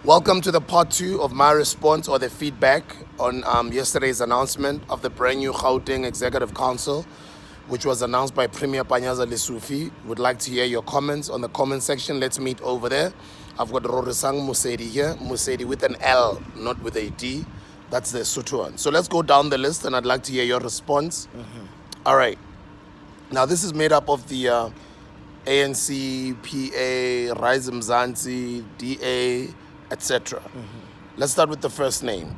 Welcome to the part 2 of my response or the feedback on yesterday's announcement of the brand new GAUTENG Executive Council, which was announced by Premier PANYAZA LESUFI. Would like to hear your comments on the comment section. Let's meet over there. I've got RORISANG Musedi here, Musedi with an L, not with a D. That's the Sotho one. So let's go down the list and I'd like to hear your response. All right. Now this is made up of the ANC, PA, Rise Mzansi, DA, etc. Let's start with the first name.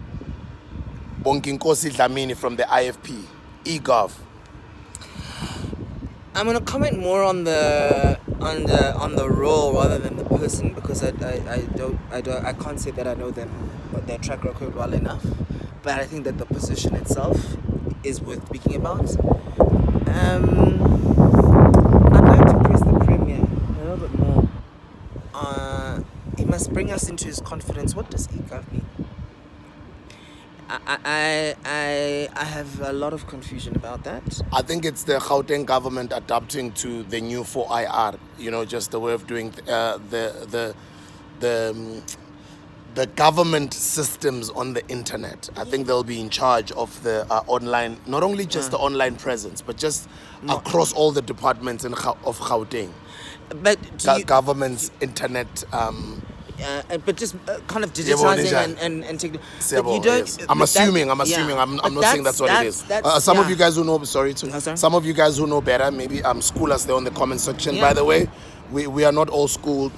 Bonginkosi Dlamini from the IFP, eGov. I'm gonna comment more on the role rather than the person, because I can't say that I know them or their track record well enough. But I think that the position itself is worth speaking about. I'd like to press the Premier a little bit more. He must bring us into his confidence. What does eGov mean? I have a lot of confusion about that. I think it's the Gauteng government adapting to the new 4IR. You know, just the way of doing the government systems on the internet. I think they'll be in charge of the online, not only just the online presence, but just across all the departments of Gauteng. But Government's internet. But just kind of digitizing and technology. But you don't. Yes. I'm assuming. I'm not saying that's what it is. Some of you guys who know, some of you guys who know better, maybe school us there on the comment section. By the way, we are not all schooled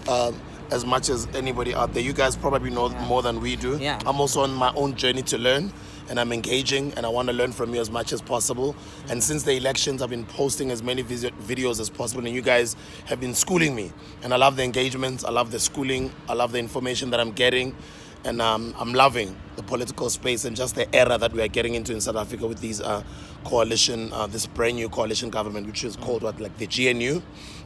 as much as anybody out there. You guys probably know more than we do. I'm also on my own journey to learn, and I'm engaging, and I want to learn from you as much as possible. And since the elections, I've been posting as many videos as possible, and you guys have been schooling me. And I love the engagements, I love the schooling, I love the information that I'm getting, and I'm loving the political space and just the era that we are getting into in South Africa with these coalition, this brand new coalition government, which is called the GNU.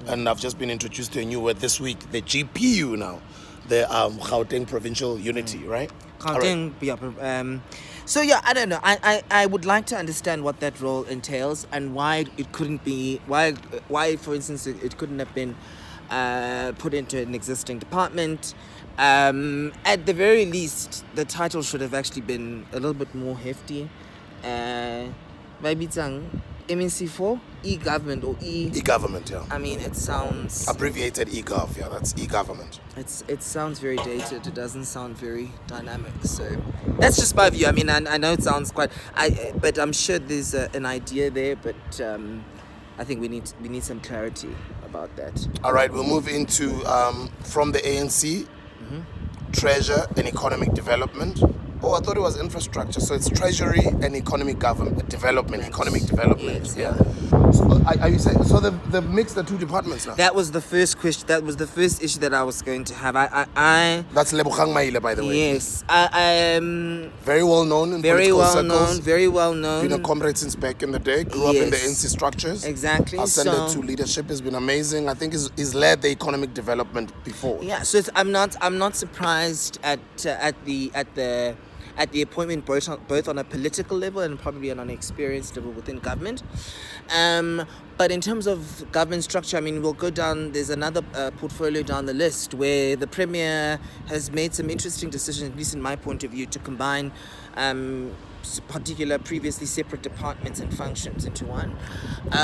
And I've just been introduced to a new word this week, the GPU now, the Gauteng Provincial Unity, right? Gauteng, so yeah, I don't know. I would like to understand what that role entails and why it couldn't be, why for instance it couldn't have been put into an existing department. At the very least, the title should have actually been a little bit more hefty. Maybe MNC4, e-government or e-government, yeah. I mean, it sounds abbreviated e-gov, yeah, that's e-government. It sounds very dated. It doesn't sound very dynamic. So that's just my view. I mean, I know it sounds quite, but I'm sure there's an idea there. But I think we need some clarity about that. All right, we'll move into from the ANC, Treasury and Economic Development. Oh, I thought it was infrastructure. So it's Treasury and Economic Development. Yes, yeah. So are you saying so they've mixed the two departments now? That was the first question. That was the first issue that I was going to have. That's Lebogang Maile, by the way. Yes, I am very well known in political circles. Very well known. Been a comrade since back in the day. Grew up in the ANC structures. Exactly. Ascended to leadership. Has been amazing. I think he's led the economic development before. Yeah. So I'm not surprised at the appointment, both on a political level and probably on an experience level within government. But in terms of government structure, I mean, we'll go down, there's another portfolio down the list where the Premier has made some interesting decisions, at least in my point of view, to combine particular previously separate departments and functions into one.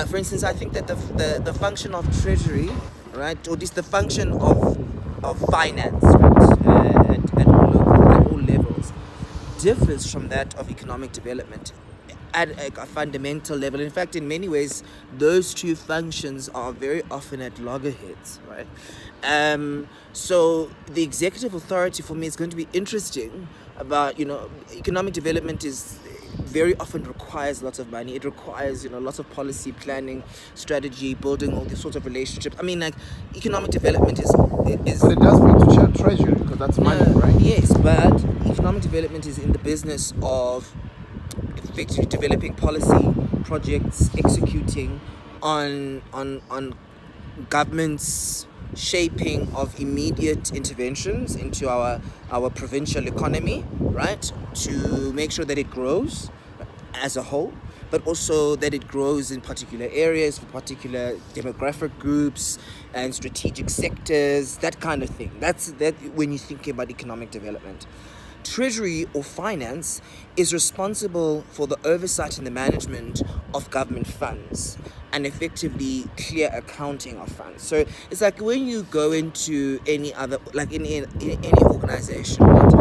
For instance, I think that the function of Treasury, right, or at least the function of finance, right, at all levels, differs from that of economic development at a fundamental level. In fact, in many ways, those two functions are very often at loggerheads, right? So the executive authority for me is going to be interesting about, economic development is very often requires lots of money. It requires, lots of policy planning, strategy, building all these sorts of relationships. I mean, economic development is. But it does mean to share treasury because that's money, right? Yes, but economic development is in the business of effectively developing policy projects, executing on government's shaping of immediate interventions into our provincial economy, right, to make sure that it grows as a whole. but also that it grows in particular areas for particular demographic groups and strategic sectors, that kind of thing. That's when you're thinking about economic development. Treasury or finance is responsible for the oversight and the management of government funds and effectively clear accounting of funds. So it's like when you go into any other, like in any organization, right?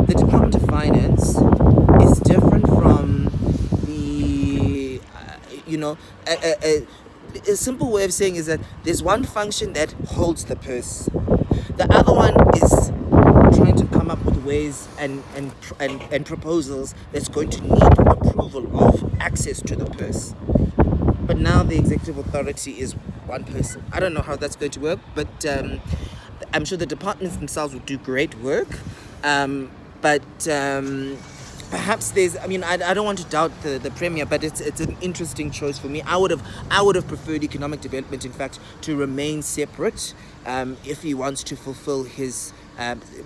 The Department of Finance is different from the, a simple way of saying is that there's one function that holds the purse. The other one is trying to come up with ways and proposals that's going to need approval of access to the purse. But now the executive authority is one person. I don't know how that's going to work, but I'm sure the departments themselves will do great work. Perhaps there's, I don't want to doubt the Premier, but it's an interesting choice for me. I would have preferred economic development, in fact, to remain separate if he wants to fulfill his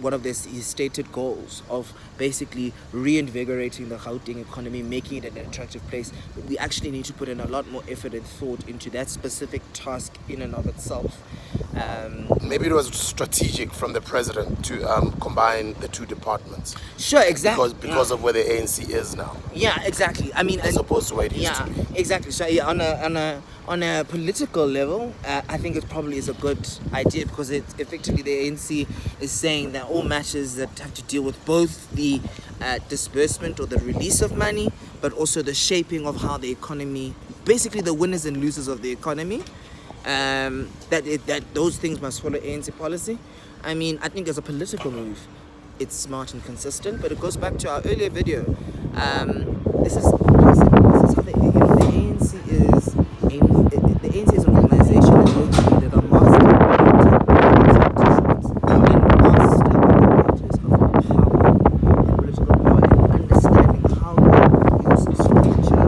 one of his stated goals of basically reinvigorating the Gauteng economy, making it an attractive place. We actually need to put in a lot more effort and thought into that specific task in and of itself. Maybe it was strategic from the president to combine the two departments. Sure, exactly. Because of where the ANC is now. Yeah, exactly. As opposed to where it used to be. Exactly. So on a political level, I think it probably is a good idea, because it effectively the ANC is saying that all matters that have to deal with both the disbursement or the release of money, but also the shaping of how the economy, basically the winners and losers of the economy, that those things must follow ANC policy. I think as a political move, it's smart and consistent, but it goes back to our earlier video. This is how the ANC is. The ANC is an organization that are master of political power and understanding how you use structure.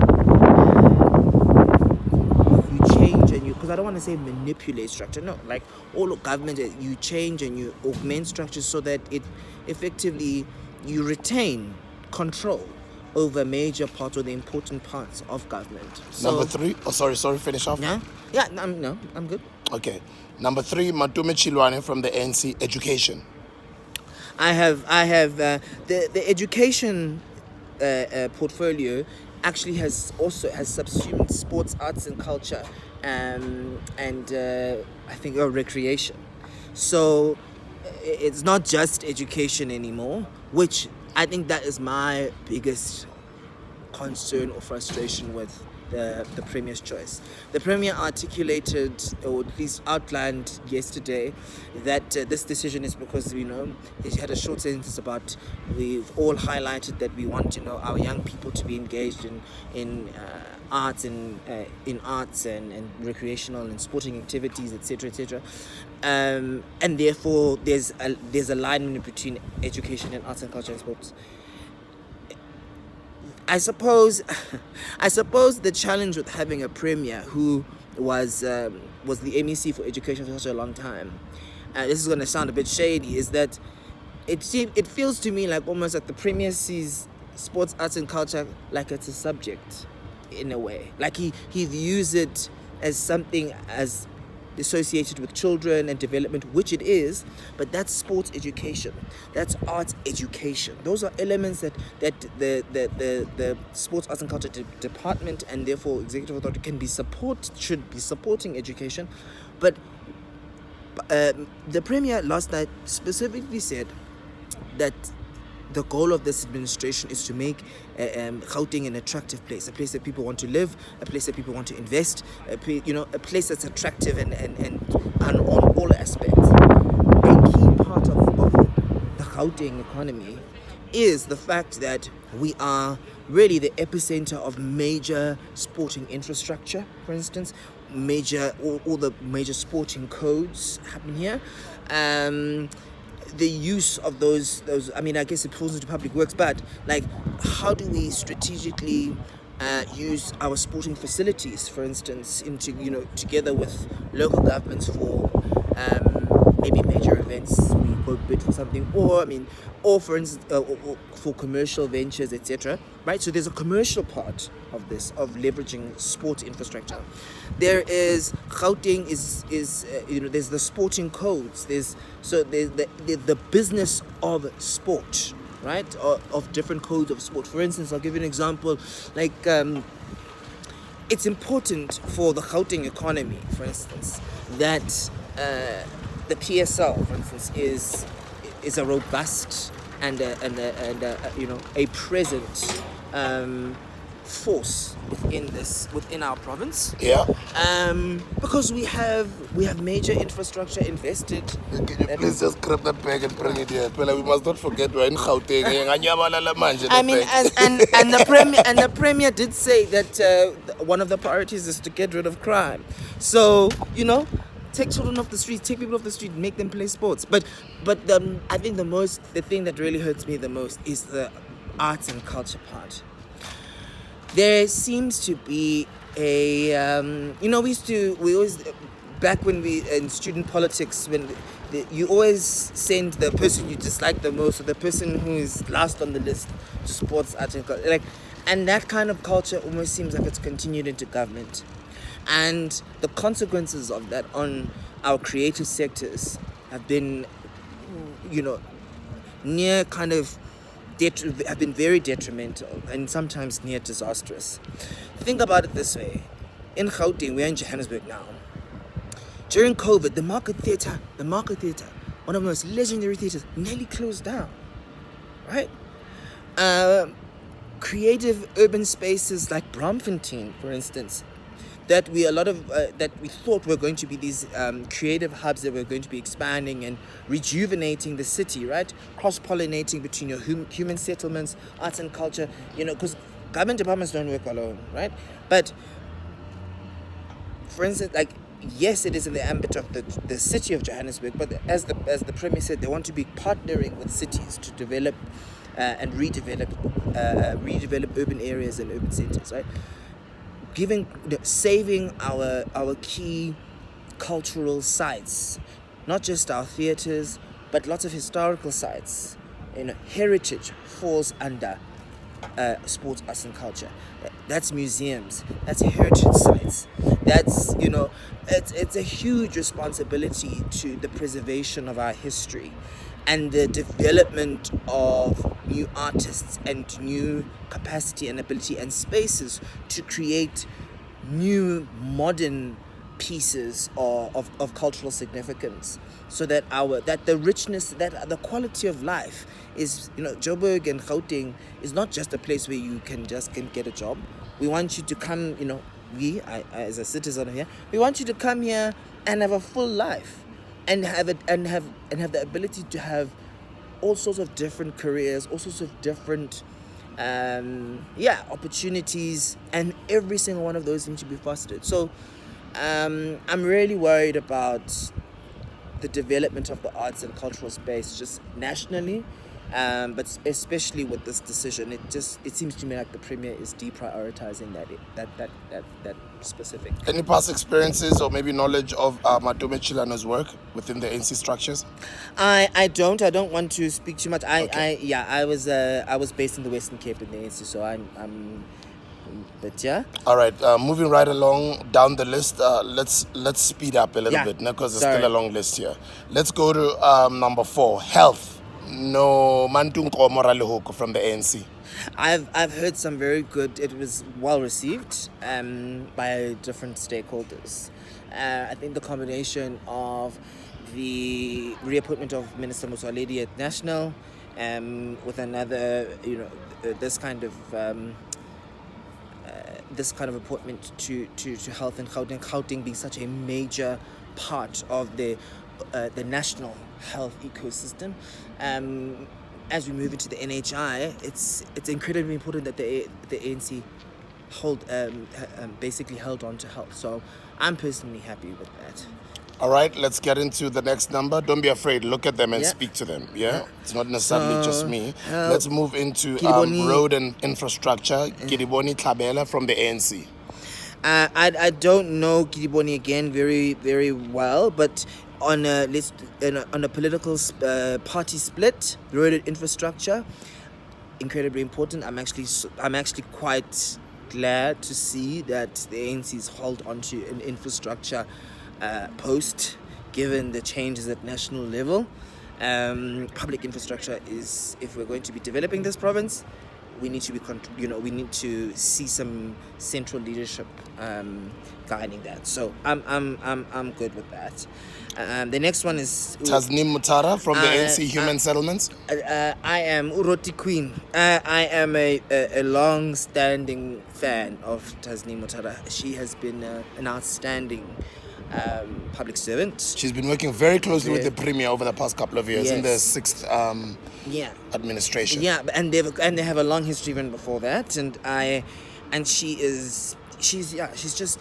You change and because I don't want to say manipulate structure. No, like all of government, you change and you augment structure so that it effectively you retain control over major parts or the important parts of government. So, number 3. Oh, sorry. Finish off. I'm good. Okay. Number 3, Matume Chilwane from the ANC, education. I have the education portfolio actually has subsumed sports, arts and culture, and I think recreation. So it's not just education anymore, which I think that is my biggest concern or frustration with the Premier's choice. The Premier articulated, or at least outlined yesterday, that this decision is because, he had a short sentence about, we've all highlighted that we want, our young people to be engaged in arts and recreational and sporting activities, etc., and therefore there's alignment between education and arts and culture and sports. I suppose the challenge with having a Premier who was the MEC for education for such a long time, this is going to sound a bit shady, is that it feels to me like almost like the Premier sees sports, arts and culture like it's a subject in a way. Like he views it as something as associated with children and development, which it is, but that's sports education, that's arts education. Those are elements that the sports, arts and culture department and therefore executive authority should be supporting education. But the Premier last night specifically said that the goal of this administration is to make Gauteng an attractive place, a place that people want to live, a place that people want to invest, a place that's attractive and on all aspects. A key part of the Gauteng economy is the fact that we are really the epicenter of major sporting infrastructure, for instance, all the major sporting codes happen here. The use of those I guess it falls into public works, but like how do we strategically use our sporting facilities, for instance, together with local governments for maybe major events. We go bid for something, or for instance, or for commercial ventures, etc. Right. So there's a commercial part of this, of leveraging sport infrastructure. There is GAUTENG is there's the sporting codes. There's the business of sport, right? Of different codes of sport. For instance, I'll give you an example. Like it's important for the GAUTENG economy, for instance, that the PSL, for instance, is a robust and a present force within our province. Yeah. Because we have major infrastructure invested. Can you please just grab that bag and bring it here? We must not forget we're in Gauteng. I mean, and the premier did say that one of the priorities is to get rid of crime. So take children off the streets, take people off the street, make them play sports. But I think the thing that really hurts me the most is the arts and culture part. There seems to be we always, back when we in student politics, when you always send the person you dislike the most, or the person who is last on the list, to sports, arts and culture, and that kind of culture almost seems like it's continued into government. And the consequences of that on our creative sectors have been, near kind of have been very detrimental and sometimes near disastrous. Think about it this way. In Gauteng, we're in Johannesburg now. During COVID, the Market Theatre, one of the most legendary theatres, nearly closed down, right? Creative urban spaces like Braamfontein, for instance, that we thought were going to be these creative hubs that were going to be expanding and rejuvenating the city, right? Cross-pollinating between your human settlements, arts and culture, because government departments don't work alone, right? But for instance, yes, it is in the ambit of the city of Johannesburg, but as the Premier said, they want to be partnering with cities to develop and redevelop urban areas and urban centers, right? Saving our key cultural sites, not just our theaters, but lots of historical sites. Heritage falls under sports, arts and culture. That's museums, that's heritage sites, that's it's a huge responsibility to the preservation of our history and the development of new artists and new capacity and ability and spaces to create new modern pieces of cultural significance, so that the richness, that the quality of life is, Joburg and Gauteng is not just a place where you can get a job. We want you to come, I as a citizen of here, we want you to come here and have a full life. And have the ability to have all sorts of different careers, all sorts of different opportunities, and every single one of those need to be fostered. So I'm really worried about the development of the arts and cultural space just nationally, but especially with this decision. It seems to me like the Premier is deprioritizing that specific. Any past experiences or maybe knowledge of Madume Chilano's work within the ANC structures? I don't want to speak too much. I was based in the Western Cape in the ANC, so I'm but yeah. All right, moving right along down the list. Let's speed up a little bit, because there's still a long list here. Let's go to number 4, health. No Mantunko Moralehoko from the ANC. I've heard some very good. It was well received by different stakeholders. I think the combination of the reappointment of Minister Motsoaledi at national, with another, this kind of appointment to health and Gauteng being such a major part of the national health ecosystem. As we move into the NHI, it's incredibly important that the ANC basically held on to health. So I'm personally happy with that. All right, let's get into the next number. Don't be afraid. Look at them and speak to them. Yeah, it's not necessarily just me. Let's move into road and infrastructure. Kidiboni Tlabela from the ANC. I don't know Kidiboni again very, very well, but on a political party split, road infrastructure, incredibly important. I'm actually quite glad to see that the ANC's hold onto an infrastructure post, given the changes at national level. Public infrastructure is, if we're going to be developing this province, we need to we need to see some central leadership guiding that. So I'm good with that. The next one is Tasneem Mutara from the ANC Human Settlements. I am Uroti Queen. I am a long-standing fan of Tasneem Mutara. She has been an outstanding public servant. She's been working very closely with the Premier over the past couple of years in the 6th administration. Yeah, and they have a long history even before that. And she's just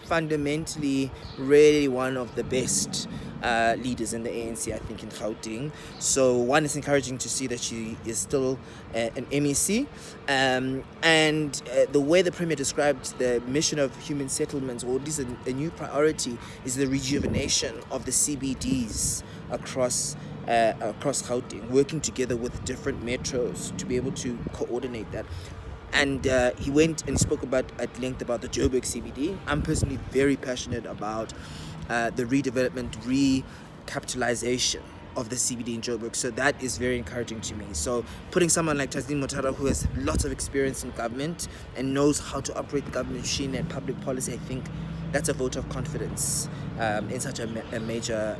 fundamentally really one of the best leaders in the ANC, I think, in Gauteng. So one, is encouraging to see that she is still an MEC, and the way the Premier described the mission of human settlements, or at least a new priority, is the rejuvenation of the CBDs across Gauteng, working together with different metros to be able to coordinate that. And he went and spoke at length about the Joburg CBD. I'm personally very passionate about the redevelopment, recapitalization of the CBD in Joburg. So that is very encouraging to me. So putting someone like Tasneem Mutara, who has lots of experience in government and knows how to operate the government machine and public policy, I think that's a vote of confidence in such a major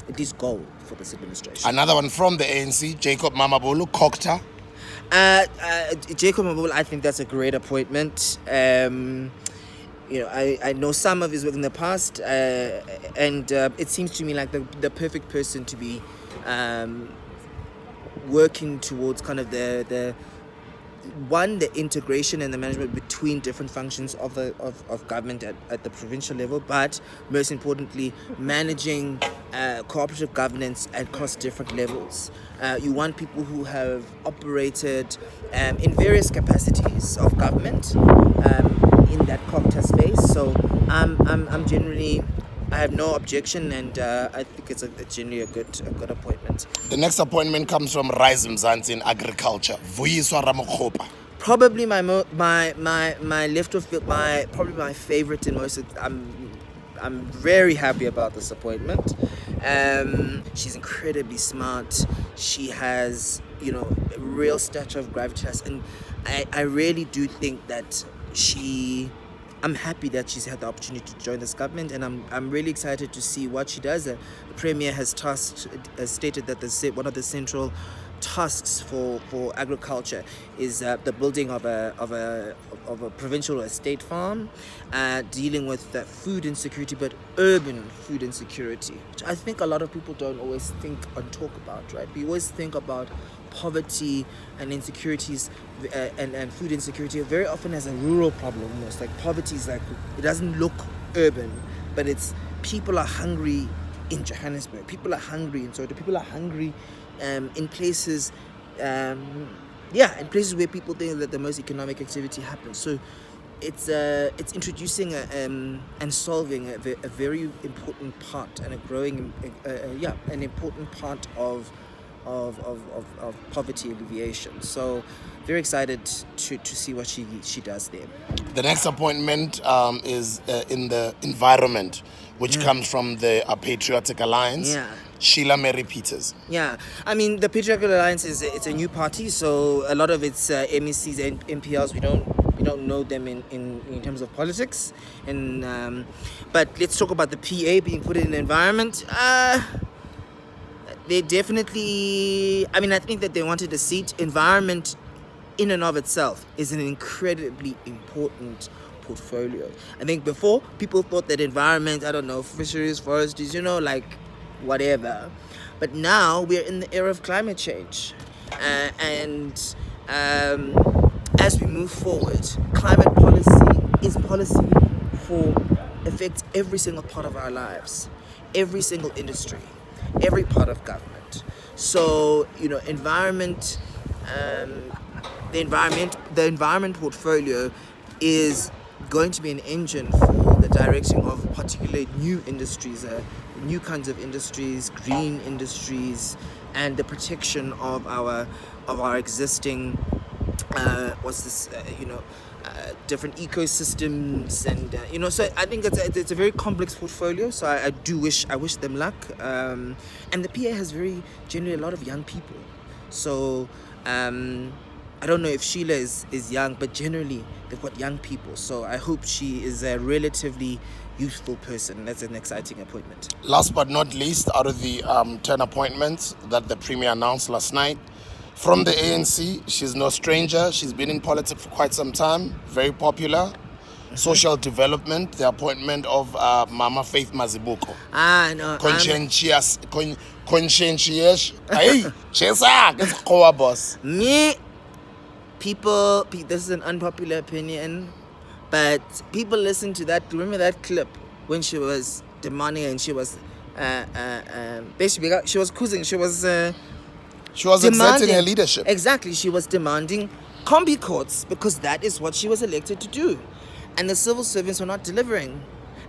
at least goal for this administration. Another one from the ANC, Jacob Mamabolo, Kokta. Jacob Mamabolo, I think that's a great appointment. I know some of his work in the past, and it seems to me like the perfect person to be working towards kind of the integration and the management between different functions of government at the provincial level, but most importantly, managing cooperative governance across different levels. You want people who have operated in various capacities of government in that COCTA space. So I'm generally, I have no objection, and I think it's generally a good appointment. The next appointment comes from Rise Mzansi in agriculture, Vuyiswa Ramokgopa. Probably my left of field, probably my favorite and most. I'm very happy about this appointment. She's incredibly smart. She has, a real stature of gravitas, and I really do think that I'm happy that she's had the opportunity to join this government, and I'm really excited to see what she does. The Premier has stated that one of the central tasks for agriculture is the building of a provincial estate farm, dealing with food insecurity, but urban food insecurity, which I think a lot of people don't always think and talk about, right? We always think about poverty and insecurities and food insecurity very often as a rural problem almost. Like poverty is like, it doesn't look urban, but it's people are hungry in Johannesburg, people are hungry in Soweto, people are hungry in places in places where people think that the most economic activity happens. So it's introducing and solving a very important part and a growing an important part of poverty alleviation. So very excited to see what she does there. The next appointment is in the environment, which comes from the Patriotic Alliance. Yeah. Sheila Mary Peters. Yeah, I mean the Patriotic Alliance it's a new party, so a lot of its MECs and MPLs we don't know them in terms of politics, and but let's talk about the PA being put in the environment. They definitely, I think that they wanted a seat. Environment in and of itself is an incredibly important portfolio. I think before, people thought that environment, fisheries, forestries, like whatever. But now we're in the era of climate change. And as we move forward, climate policy is policy for affects every single part of our lives, every single industry, every part of government. So, environment, the environment portfolio is going to be an engine for the directing of particular new industries, new kinds of industries, green industries, and the protection of our existing different ecosystems, and so I think it's a very complex portfolio. So I wish them luck, and the PA has generally a lot of young people. So I don't know if Sheila is young, but generally they've got young people. So I hope she is a relatively youthful person. That's an exciting appointment. Last but not least, out of the 10 appointments that the Premier announced last night, from the ANC, she's no stranger. She's been in politics for quite some time, very popular. Social development, the appointment of Mama Faith Mazibuko. No. Conscientious. Hey, Chesa, get a boss. Me, people, this is an unpopular opinion, but people listen to that. Remember that clip when she was demanding and she was basically she was cruising. She was exerting her leadership. Exactly, she was demanding combi courts because that is what she was elected to do, and the civil servants were not delivering,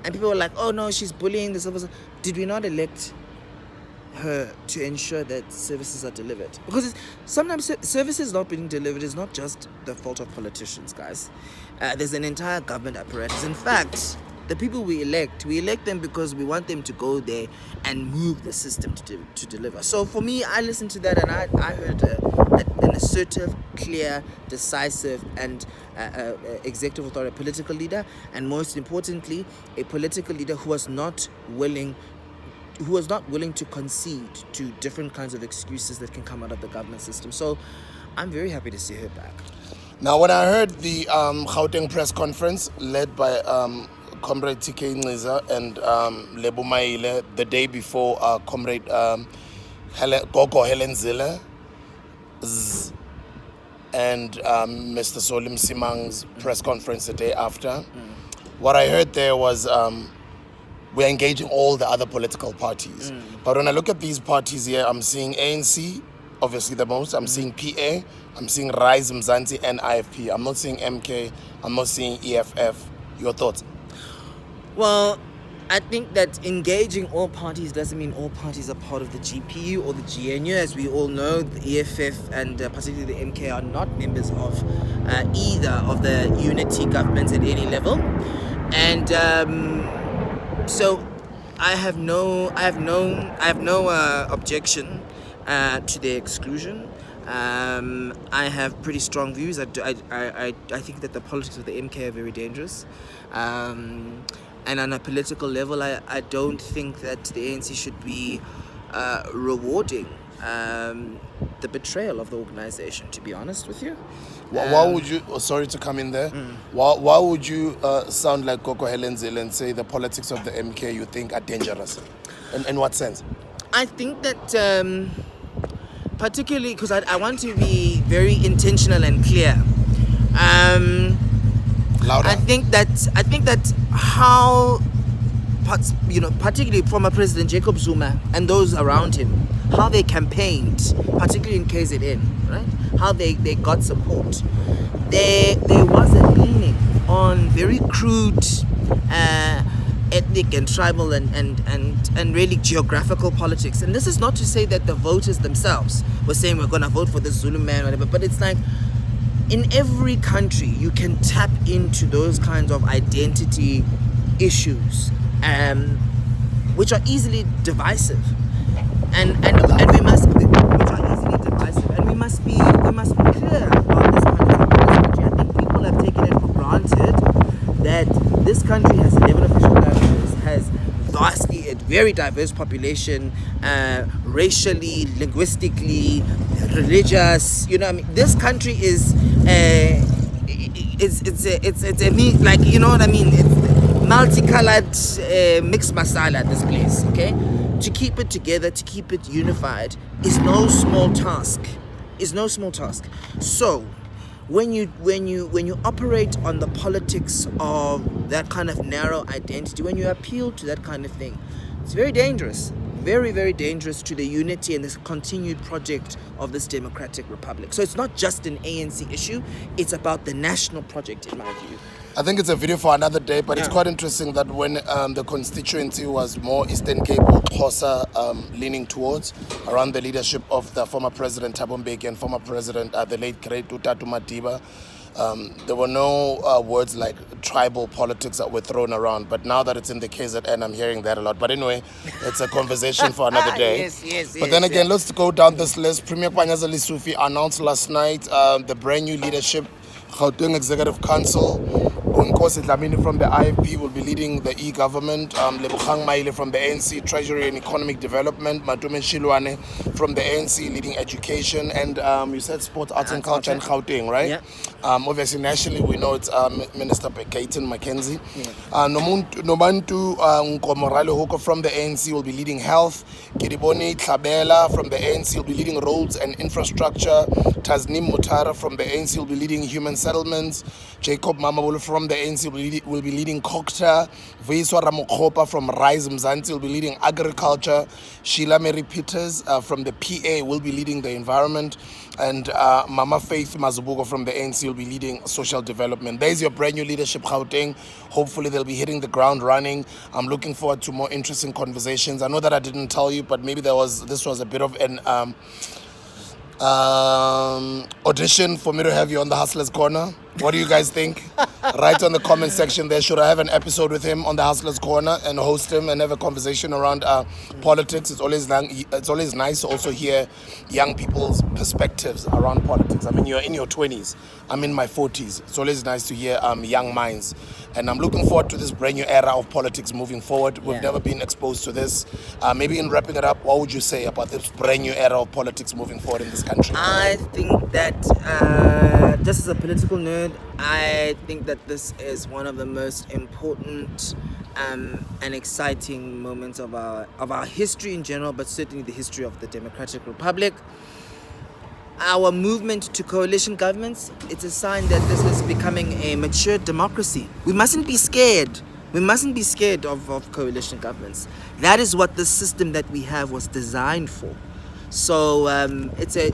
and people were like, "Oh no, she's bullying the civil." Did we not elect her to ensure that services are delivered? Because sometimes services not being delivered is not just the fault of politicians, guys. There's an entire government apparatus. In fact, the people we elect them because we want them to go there and move the system to deliver. So for me, I listened to that and I heard an assertive, clear, decisive, and executive authority, political leader, and most importantly, a political leader who was not willing to concede to different kinds of excuses that can come out of the government system. So I'm very happy to see her back. Now, when I heard the GAUTENG press conference led by Comrade TK Nziza and Lebo Maile the day before Comrade Gogo Helen Zille and Mr. Solim Simang's press conference the day after, what I heard there was we're engaging all the other political parties. But when I look at these parties here, I'm seeing ANC, obviously the most. I'm seeing PA, I'm seeing Rise Mzansi and IFP. I'm not seeing MK, I'm not seeing EFF. Your thoughts? Well, I think that engaging all parties doesn't mean all parties are part of the GPU or the GNU. As we all know, the EFF and particularly the MK are not members of either of the unity governments at any level. And so I have no objection to their exclusion. I have pretty strong views. I think that the politics of the MK are very dangerous. And on a political level, I don't think that the ANC should be rewarding the betrayal of the organization, to be honest with you. Why would you, sorry to come in there, why would you sound like Gogo Helen Zille and say the politics of the MK you think are dangerous? In what sense? I think that particularly because I want to be very intentional and clear. Louder. I think that how, particularly former President Jacob Zuma and those around him, how they campaigned, particularly in KZN, right? How they got support. There was a leaning on very crude ethnic and tribal and really geographical politics. And this is not to say that the voters themselves were saying we're going to vote for the Zulu man or whatever, but it's like in every country you can tap into those kinds of identity issues which are easily divisive. And we must be, which are easily divisive, and we must be clear about this kind of country. I think people have taken it for granted that this country has 11 official languages, has vastly a very diverse population, racially, linguistically, religious. This country is like, you know what I mean? It's multicolored mixed masala. This place, okay. To keep it together, to keep it unified, is no small task. So, when you operate on the politics of that kind of narrow identity, when you appeal to that kind of thing, it's very dangerous. Very, very dangerous to the unity and this continued project of this democratic republic. So it's not just an ANC issue, it's about the national project, in my view. I think it's a video for another day, but it's quite interesting that when the constituency was more Eastern Cape or Xhosa leaning towards around the leadership of the former President Thabo Mbeki and former President, the late great Utatu Madiba, there were no words like tribal politics that were thrown around. But now that it's in the KZN, I'm hearing that a lot. But anyway, it's a conversation for another day. But then again, let's go down this list. Premier PANYAZA LESUFI announced last night the brand new leadership. GAUTENG Executive Council. Nkosi Dlamini from the IFP will be leading the e-government. Lebogang Maile from the ANC, Treasury and Economic Development. Matume Shilwane from the ANC, leading education. And you said sports, arts and culture in Gauteng, right? Yeah. Obviously, nationally, we know it's Minister Gauteng Mackenzie. Nobantu Nkomorale Hoko from the ANC will be leading health. Kiriboni Tlabela from the ANC will be leading roads and infrastructure. Tasnim Mutara from the ANC will be leading human settlements. Jacob Mamabolo from the ANC will be leading COCTA. Vuyiswa Ramokgopa from Rise Mzansi will be leading agriculture. Sheila Mary Peters from the PA will be leading the environment. And Mama Faith Mazubuko from the ANC will be leading social development. There's your brand new leadership, Gauteng. Hopefully they'll be hitting the ground running. I'm looking forward to more interesting conversations. I know that I didn't tell you, but maybe this was a bit of an audition for me to have you on the Hustlers Corner. What do you guys think? Write on the comment section there. Should I have an episode with him on the Hustlers Corner and host him and have a conversation around politics? It's always nice to also hear young people's perspectives around politics. I mean, you're in your 20s. I'm in my 40s. It's always nice to hear young minds. And I'm looking forward to this brand new era of politics moving forward. We've never been exposed to this. Maybe in wrapping it up, what would you say about this brand new era of politics moving forward in this country? I think that, just as a political nerd, I think that this is one of the most important and exciting moments of our history in general, but certainly the history of the Democratic Republic. Our movement to coalition governments, it's a sign that this is becoming a mature democracy. We mustn't be scared. We mustn't be scared of coalition governments. That is what the system that we have was designed for. So it's a